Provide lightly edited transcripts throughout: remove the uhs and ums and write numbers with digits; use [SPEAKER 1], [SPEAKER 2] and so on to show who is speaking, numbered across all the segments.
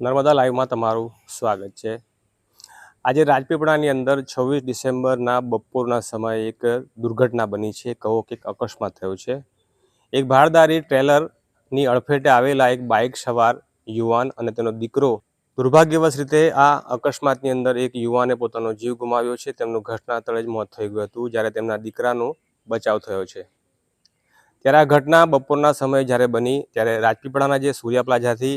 [SPEAKER 1] નર્મદા લાઈવમાં તમારું સ્વાગત છે। આજે રાજપીપળાની અંદર 26 ડિસેમ્બરના બપોરના સમયે એક દુર્ઘટના બની છે। કહો કે અકસ્માત થયો છે। એક ભારદારી ટ્રેલરની અડફેટે આવેલા એક બાઇક સવાર યુવાન અને તેનો દીકરો દુર્ભાગ્યવશ રીતે આ અકસ્માતની અંદર એક યુવાને પોતાનો જીવ ગુમાવ્યો છે। તેમનું ઘટના સ્થળે જ મોત થઈ ગયું હતું, જ્યારે તેમના દીકરાનો બચાવ થયો છે। ત્યારે આ ઘટના બપોરના સમયે જ્યારે બની ત્યારે રાજપીપળાના જે સૂર્યા પ્લાઝાથી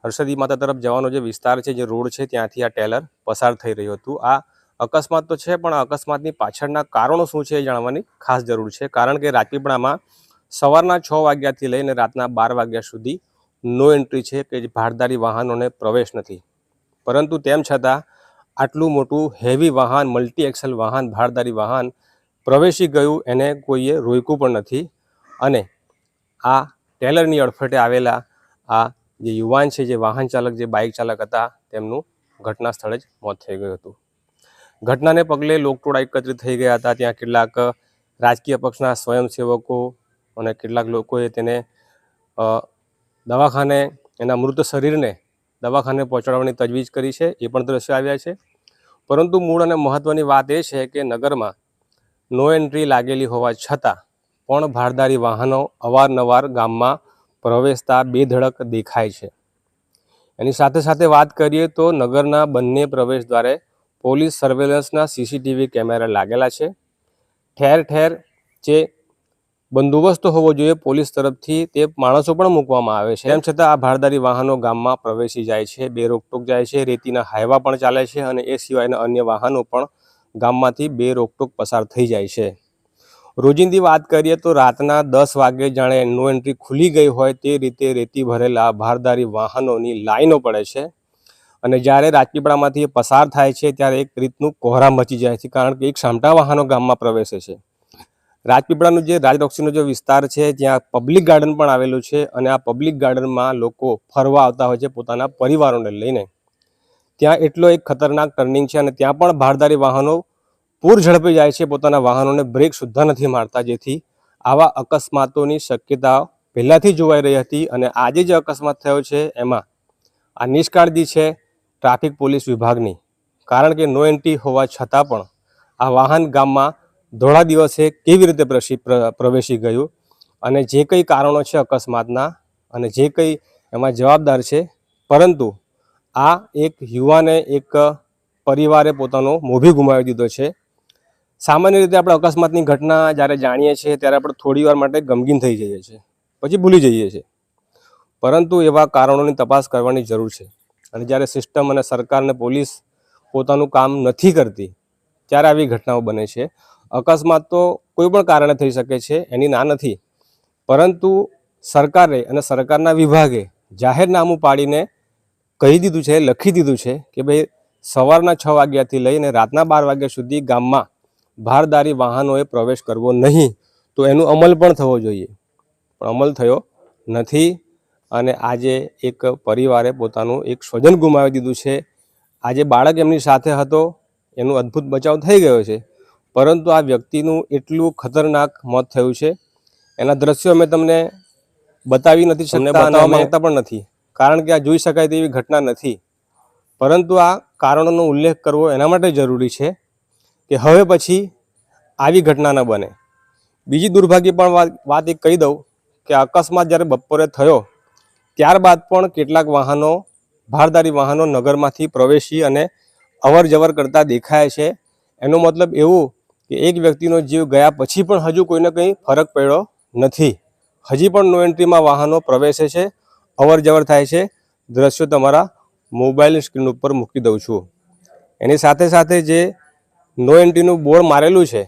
[SPEAKER 1] હર્ષદી માતા તરફ જવાનો જે વિસ્તાર છે, જે રોડ છે, ત્યાંથી આ ટેલર પસાર થઈ રહ્યું હતું। આ અકસ્માત તો છે, પણ આ અકસ્માતની પાછળના કારણો શું છે એ જાણવાની ખાસ જરૂર છે। કારણ કે રાજપીપળામાં સવારના 6 વાગ્યાથી લઈને રાતના 12 વાગ્યા સુધી નો એન્ટ્રી છે કે ભારદારી વાહનોને પ્રવેશ નથી। પરંતુ તેમ છતાં આટલું મોટું હેવી વાહન, મલ્ટી એક્સેલ વાહન, ભારદારી વાહન પ્રવેશી ગયું, એને કોઈએ રોક્યું પણ નથી। અને આ ટેલરની અડફેટે આવેલા આ જે યુવાન છે, જે વાહન ચાલક, જે બાઇક ચાલક હતા, તેમનું ઘટના સ્થળે જ મોત થઈ ગયું હતું। ઘટનાને પગલે લોકટોળા એકત્રિત થઈ ગયા હતા। ત્યાં કેટલાક રાજકીય પક્ષના સ્વયંસેવકો અને કેટલાક લોકોએ તેને દવાખાને, એના મૃત શરીરને દવાખાને પહોંચાડવાની તજવીજ કરી છે। એ પણ દ્રશ્યો આવ્યા છે। પરંતુ મૂળ અને મહત્ત્વની વાત એ છે કે નગરમાં નો એન્ટ્રી લાગેલી હોવા છતાં પણ ભારદારી વાહનો અવારનવાર ગામમાં પ્રવેશતા બેધડક દેખાય છે। એની સાથે સાથે વાત કરીએ તો નગરના બંને પ્રવેશ દ્વારે પોલીસ સર્વેલન્સના સીસીટીવી કેમેરા લાગેલા છે। ઠેર ઠેર જે બંદોબસ્ત હોવો જોઈએ પોલીસ તરફથી, તે માણસો પણ મૂકવામાં આવે છે। તેમ છતાં આ ભારદારી વાહનો ગામમાં પ્રવેશી જાય છે, બે રોકટોક જાય છે। રેતીના હાઈવા પણ ચાલે છે અને એ સિવાયના અન્ય વાહનો પણ ગામમાંથી બે રોકટોક પસાર થઈ જાય છે। રોજિંદી વાત કરીએ તો રાતના 10 વાગે જાણે નો એન્ટ્રી ખુલી ગઈ હોય તે રીતે રેતી ભરેલા ભારદારી વાહનોની લાઈનો પડે છે। અને જ્યારે રાજપીપળામાંથી પસાર થાય છે ત્યારે એક રીતનું કોહરામ મચી જાય છે, કારણ કે એક સામટા વાહનો ગામમાં પ્રવેશે છે। રાજપીપળાનું જે રાજરોક્ષીનો જે વિસ્તાર છે, ત્યાં પબ્લિક ગાર્ડન પણ આવેલું છે અને આ પબ્લિક ગાર્ડનમાં લોકો ફરવા આવતા હોય છે પોતાના પરિવારોને લઈને। ત્યાં એટલો એક ખતરનાક ટર્નિંગ છે અને ત્યાં પણ ભારદારી વાહનો પૂર ઝડપે જાય છે, પોતાના વાહનોને બ્રેક સુદ્ધા નથી મારતા, જેથી આવા અકસ્માતોની શક્યતા પહેલાંથી જોવાઈ રહી હતી। અને આજે જે અકસ્માત થયો છે એમાં આ નિષ્કાળજી છે ટ્રાફિક પોલીસ વિભાગની, કારણ કે નો એન્ટ્રી હોવા છતાં પણ આ વાહન ગામમાં ધોળા દિવસે કેવી રીતે પ્રવેશી ગયું અને જે કંઈ કારણો છે અકસ્માતના અને જે કંઈ એમાં જવાબદાર છે, પરંતુ આ એક યુવાને, એક પરિવારે પોતાનો મોભી ગુમાવી દીધો છે। સામાન્ય રીતે આપણે અકસ્માતની ઘટના જ્યારે જાણીએ છીએ ત્યારે આપણે થોડી વાર માટે ગમગીન થઈ જઈએ છીએ, પછી ભૂલી જઈએ છીએ, પરંતુ એવા કારણોની તપાસ કરવાની જરૂર છે। અને જ્યારે સિસ્ટમ અને સરકાર અને પોલીસ પોતાનું કામ નથી કરતી ત્યારે આવી ઘટનાઓ બને છે। અકસ્માત તો કોઈ પણ કારણે થઈ શકે છે, એની ના નથી, પરંતુ સરકારે અને સરકારના વિભાગે જાહેરનામું પાડીને કહી દીધું છે, લખી દીધું છે કે ભાઈ સવારના 6 વાગ્યાથી લઈને રાતના 12 વાગ્યા સુધી ગામમાં ભારદારી વાહનોએ પ્રવેશ કરવો નહીં, તો એનું અમલ પણ થવો જોઈએ, પણ અમલ થયો નથી। અને આજે એક પરિવારે પોતાનું એક સ્વજન ગુમાવી દીધું છે। આજે બાળક એમની સાથે હતો, એનું અદ્ભુત બચાવ થઈ ગયો છે, પરંતુ આ વ્યક્તિનું એટલું ખતરનાક મોત થયું છે, એના દ્રશ્યો અમે તમને બતાવી નથી શકતા, બતાવવા માંગતા પણ નથી, કારણ કે આ જોઈ શકાય તેવી ઘટના નથી। પરંતુ આ કારણોનો ઉલ્લેખ કરવો એના માટે જરૂરી છે કે હવે પછી આવી ઘટના ન બને। બીજી દુર્ભાગ્ય પણ વાત એક કહી દઉં કે અકસ્માત જ્યારે બપોરે થયો ત્યારબાદ પણ કેટલાક વાહનો, ભારદારી વાહનો નગરમાંથી પ્રવેશી અને અવર જવર કરતા દેખાય છે। એનો મતલબ એવું કે એક વ્યક્તિનો જીવ ગયા પછી પણ હજુ કોઈને કંઈ ફરક પડ્યો નથી, હજી પણ નો એન્ટ્રીમાં વાહનો પ્રવેશે છે, અવર જવર થાય છે। દ્રશ્યો તમારા મોબાઈલ સ્ક્રીન ઉપર મૂકી દઉં છું। એની સાથે સાથે જે નો એન્ટ્રીનું બોર્ડ મારેલું છે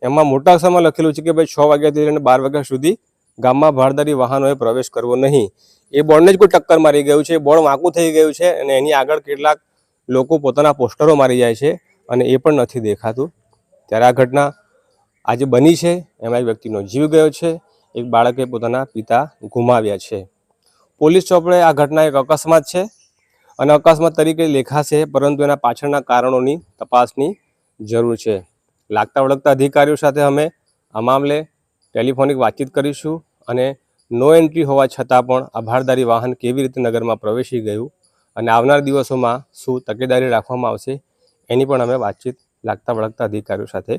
[SPEAKER 1] એમાં મોટા અક્ષરમાં લખેલું છે કે ભાઈ 6 વાગ્યાથી લઈને 12 વાગ્યા સુધી ગામમાં ભારદારી વાહનોએ પ્રવેશ કરવો નહીં। એ બોર્ડને જ કોઈ ટક્કર મારી ગયું છે, બોર્ડ વાંકું થઈ ગયું છે અને એની આગળ કેટલાક લોકો પોતાના પોસ્ટરો મારી જાય છે અને એ પણ નથી દેખાતું। ત્યારે આ ઘટના આજે બની છે, એમાં એક વ્યક્તિનો જીવ ગયો છે, એક બાળકે પોતાના પિતા ગુમાવ્યા છે। પોલીસ ચોપડે આ ઘટના એક અકસ્માત છે અને અકસ્માત તરીકે લેખાશે, પરંતુ એના પાછળના કારણોની તપાસની જરૂર છે। લાગતા વળગતા અધિકારીઓ સાથે અમે આ મામલે ટેલિફોનિક વાતચીત કરીશું અને નો એન્ટ્રી હોવા છતાં પણ આ ભારદારી વાહન કેવી રીતે નગરમાં પ્રવેશી ગયું અને આવનાર દિવસોમાં શું તકેદારી રાખવામાં આવશે એની પણ અમે વાતચીત લાગતા વળગતા અધિકારીઓ સાથે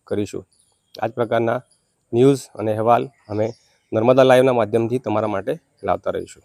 [SPEAKER 1] કરીશું. આ જ પ્રકારના ન્યૂઝ અને અહેવાલ અમે નર્મદા લાઈવના માધ્યમથી તમારા માટે લાવતા રહીશું.